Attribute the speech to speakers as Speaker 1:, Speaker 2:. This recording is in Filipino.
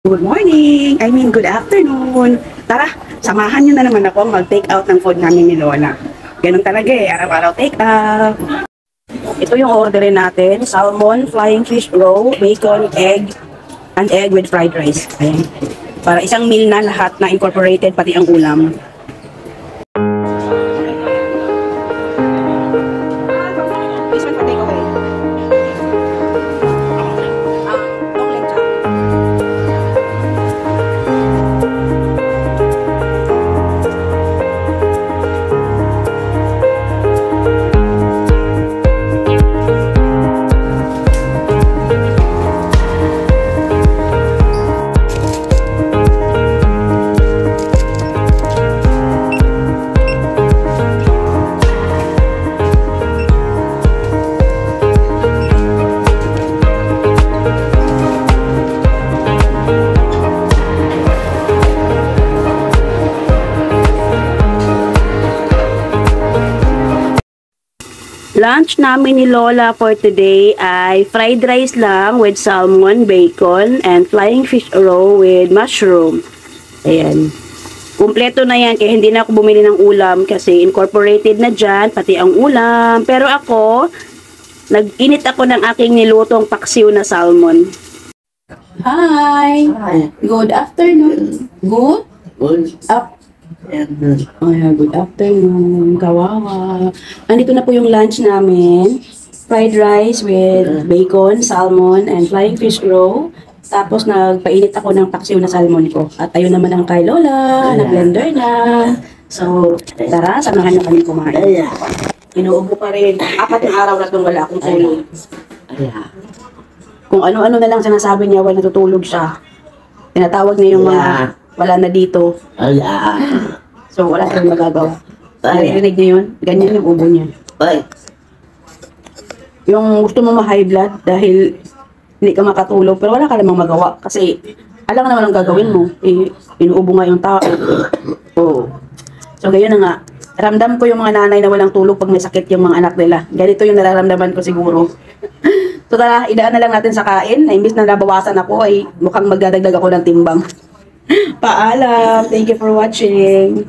Speaker 1: Good morning! I mean, good afternoon! Tara, samahan nyo na naman ako mag-take out ng food namin ni Lola. Ganun talaga eh, araw-araw take out. Ito yung orderin natin, salmon, flying fish roll, bacon, egg, and egg with fried rice. Ayan. Para isang meal na lahat na incorporated, pati ang ulam. This one for takeaway. Long leg chop. Lunch namin ni Lola for today ay fried rice lang with salmon, bacon, and flying fish roll with mushroom. Ayan. Kumpleto na yan kaya hindi na ako bumili ng ulam kasi incorporated na dyan, pati ang ulam. Pero ako, nag-init ako ng aking nilutong paksiw na salmon. Hi! Good afternoon. Good? Oh yeah, good afternoon. Kawawa. Andito na po yung lunch namin. Fried rice with bacon, salmon, and flying fish roll. Tapos nagpainit ako ng paksiw na salmon ko. At ayun naman ang kay Lola, na-blender na. So, tara, samahan na kami kumain. Inuubo pa rin. 4 na araw na itong wala akong tulog. Kung ano-ano na lang sinasabi niya, wala natutulog siya. Tinatawag niya yung mga wala na dito. So, wala siyang magagawa. Narinig niyo yun? Ganyan yung ubo niya. Yung gusto mo ma-high blood dahil hindi ka makatulog, pero wala ka namang magawa. Kasi, alam ka naman ang gagawin mo. Inuubo nga yung tao. So, ganyan na nga. Ramdam ko yung mga nanay na walang tulog pag may sakit yung mga anak nila. Ganito yung nararamdaman ko siguro. So, tara, idaan na lang natin sa kain. Na imbis na nabawasan ako, ay mukhang magdadagdag ako ng timbang. Paalam. Thank you for watching.